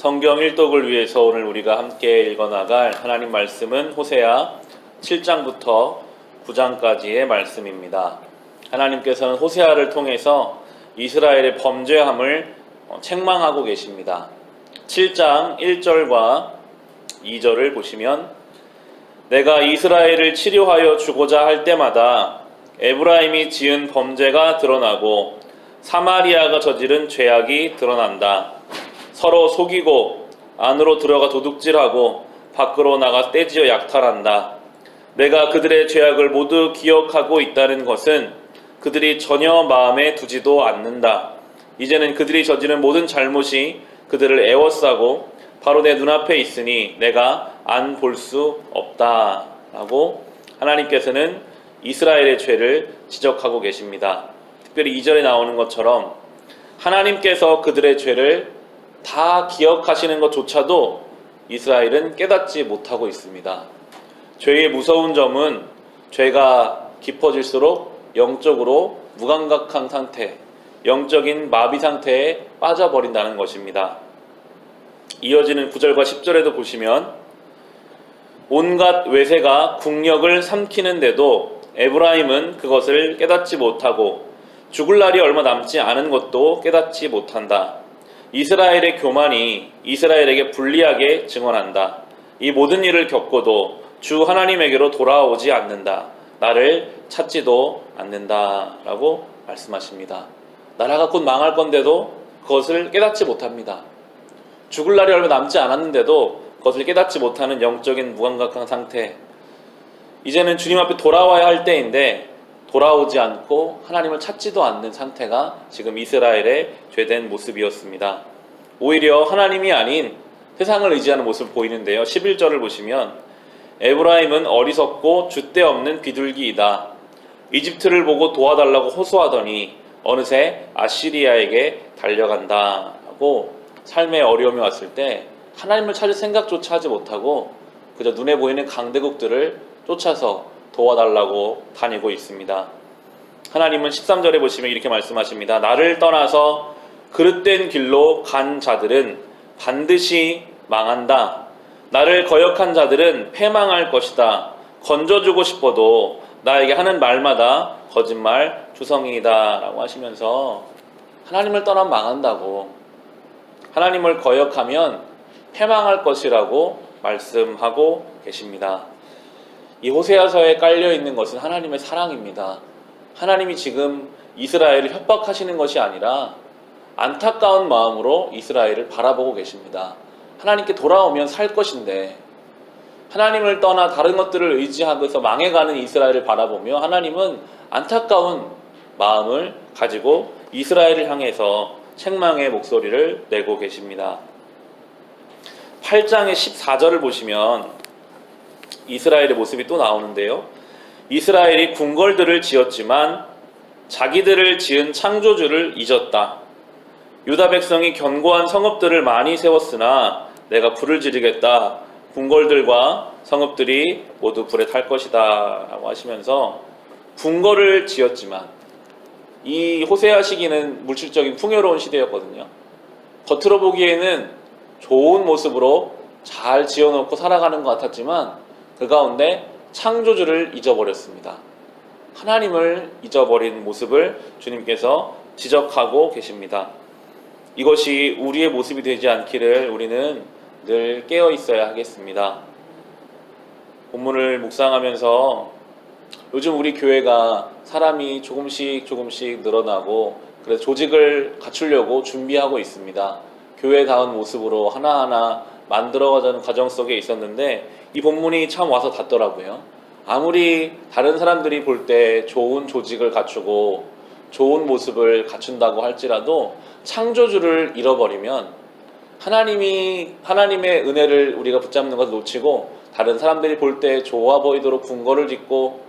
성경 일독을 위해서 오늘 우리가 함께 읽어나갈 하나님 말씀은 호세아 7장부터 9장까지의 말씀입니다. 하나님께서는 호세아를 통해서 이스라엘의 범죄함을 책망하고 계십니다. 7장 1절과 2절을 보시면 내가 이스라엘을 치료하여 주고자 할 때마다 에브라임이 지은 범죄가 드러나고 사마리아가 저지른 죄악이 드러난다. 서로 속이고 안으로 들어가 도둑질하고 밖으로 나가 떼지어 약탈한다. 내가 그들의 죄악을 모두 기억하고 있다는 것은 그들이 전혀 마음에 두지도 않는다. 이제는 그들이 저지른 모든 잘못이 그들을 애워싸고 바로 내 눈앞에 있으니 내가 안 볼 수 없다. 라고 하나님께서는 이스라엘의 죄를 지적하고 계십니다. 특별히 2절에 나오는 것처럼 하나님께서 그들의 죄를 다 기억하시는 것조차도 이스라엘은 깨닫지 못하고 있습니다. 죄의 무서운 점은 죄가 깊어질수록 영적으로 무감각한 상태, 영적인 마비 상태에 빠져버린다는 것입니다. 이어지는 9절과 10절에도 보시면 온갖 외세가 국력을 삼키는데도 에브라임은 그것을 깨닫지 못하고 죽을 날이 얼마 남지 않은 것도 깨닫지 못한다. 이스라엘의 교만이 이스라엘에게 불리하게 증언한다. 이 모든 일을 겪고도 주 하나님에게로 돌아오지 않는다. 나를 찾지도 않는다. 라고 말씀하십니다. 나라가 곧 망할 건데도 그것을 깨닫지 못합니다. 죽을 날이 얼마 남지 않았는데도 그것을 깨닫지 못하는 영적인 무감각한 상태. 이제는 주님 앞에 돌아와야 할 때인데 돌아오지 않고 하나님을 찾지도 않는 상태가 지금 이스라엘의 죄된 모습이었습니다. 오히려 하나님이 아닌 세상을 의지하는 모습을 보이는데요. 11절을 보시면 에브라임은 어리석고 줏대 없는 비둘기이다. 이집트를 보고 도와달라고 호소하더니 어느새 아시리아에게 달려간다. 하고 삶의 어려움이 왔을 때 하나님을 찾을 생각조차 하지 못하고 그저 눈에 보이는 강대국들을 쫓아서 도와달라고 다니고 있습니다. 하나님은 13절에 보시면 이렇게 말씀하십니다. 나를 떠나서 그릇된 길로 간 자들은 반드시 망한다. 나를 거역한 자들은 패망할 것이다. 건져주고 싶어도 나에게 하는 말마다 거짓말 투성이다. 라고 하시면서 하나님을 떠나면 망한다고, 하나님을 거역하면 패망할 것이라고 말씀하고 계십니다. 이 호세아서에 깔려있는 것은 하나님의 사랑입니다. 하나님이 지금 이스라엘을 협박하시는 것이 아니라 안타까운 마음으로 이스라엘을 바라보고 계십니다. 하나님께 돌아오면 살 것인데 하나님을 떠나 다른 것들을 의지하면서 망해가는 이스라엘을 바라보며 하나님은 안타까운 마음을 가지고 이스라엘을 향해서 책망의 목소리를 내고 계십니다. 8장의 14절을 보시면 이스라엘의 모습이 또 나오는데요. 이스라엘이 궁궐들을 지었지만 자기들을 지은 창조주를 잊었다. 유다 백성이 견고한 성읍들을 많이 세웠으나 내가 불을 지르겠다. 궁궐들과 성읍들이 모두 불에 탈 것이다. 라고 하시면서 궁궐을 지었지만, 이 호세아 시기는 물질적인 풍요로운 시대였거든요. 겉으로 보기에는 좋은 모습으로 잘 지어놓고 살아가는 것 같았지만 그 가운데 창조주를 잊어버렸습니다. 하나님을 잊어버린 모습을 주님께서 지적하고 계십니다. 이것이 우리의 모습이 되지 않기를 우리는 늘 깨어 있어야 하겠습니다. 본문을 묵상하면서 요즘 우리 교회가 사람이 조금씩 늘어나고 그래서 조직을 갖추려고 준비하고 있습니다. 교회다운 모습으로 하나하나 만들어가자는 과정 속에 있었는데 이 본문이 참 와서 닿더라고요. 아무리 다른 사람들이 볼 때 좋은 조직을 갖추고 좋은 모습을 갖춘다고 할지라도 창조주를 잃어버리면 하나님의 은혜를 우리가 붙잡는 것을 놓치고 다른 사람들이 볼 때 좋아 보이도록 궁궐을 짓고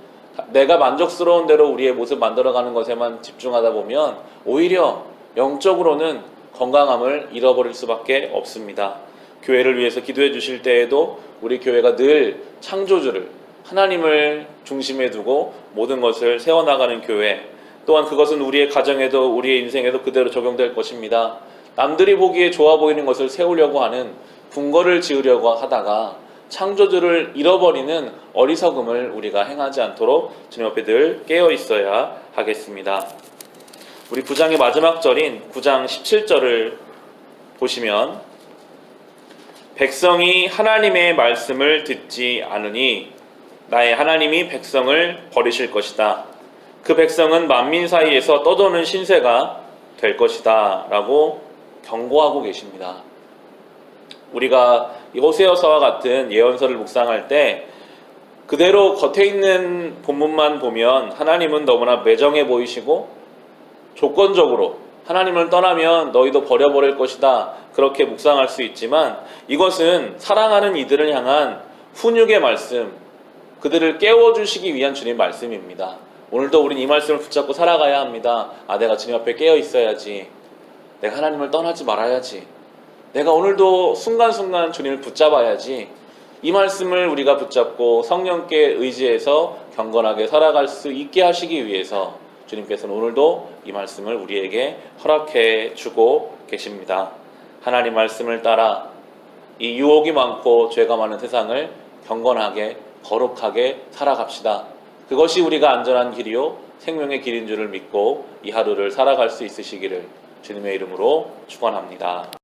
내가 만족스러운 대로 우리의 모습 만들어가는 것에만 집중하다 보면 오히려 영적으로는 건강함을 잃어버릴 수밖에 없습니다. 교회를 위해서 기도해 주실 때에도 우리 교회가 늘 창조주를, 하나님을 중심에 두고 모든 것을 세워나가는 교회, 또한 그것은 우리의 가정에도 우리의 인생에도 그대로 적용될 것입니다. 남들이 보기에 좋아 보이는 것을 세우려고 하는 궁궐을 지으려고 하다가 창조주를 잃어버리는 어리석음을 우리가 행하지 않도록 주님 앞에 늘 깨어 있어야 하겠습니다. 우리 9장의 마지막 절인 9장 17절을 보시면 백성이 하나님의 말씀을 듣지 않으니 나의 하나님이 백성을 버리실 것이다. 그 백성은 만민 사이에서 떠도는 신세가 될 것이다 라고 경고하고 계십니다. 우리가 이 호세아서와 같은 예언서를 묵상할 때 그대로 겉에 있는 본문만 보면 하나님은 너무나 매정해 보이시고 조건적으로 하나님을 떠나면 너희도 버려버릴 것이다 그렇게 묵상할 수 있지만 이것은 사랑하는 이들을 향한 훈육의 말씀, 그들을 깨워주시기 위한 주님 말씀입니다. 오늘도 우린 이 말씀을 붙잡고 살아가야 합니다. 내가 주님 앞에 깨어 있어야지. 내가 하나님을 떠나지 말아야지. 내가 오늘도 순간순간 주님을 붙잡아야지. 이 말씀을 우리가 붙잡고 성령께 의지해서 경건하게 살아갈 수 있게 하시기 위해서 주님께서는 오늘도 이 말씀을 우리에게 허락해 주고 계십니다. 하나님 말씀을 따라 이 유혹이 많고 죄가 많은 세상을 경건하게 거룩하게 살아갑시다. 그것이 우리가 안전한 길이요 생명의 길인 줄을 믿고 이 하루를 살아갈 수 있으시기를 주님의 이름으로 축원합니다.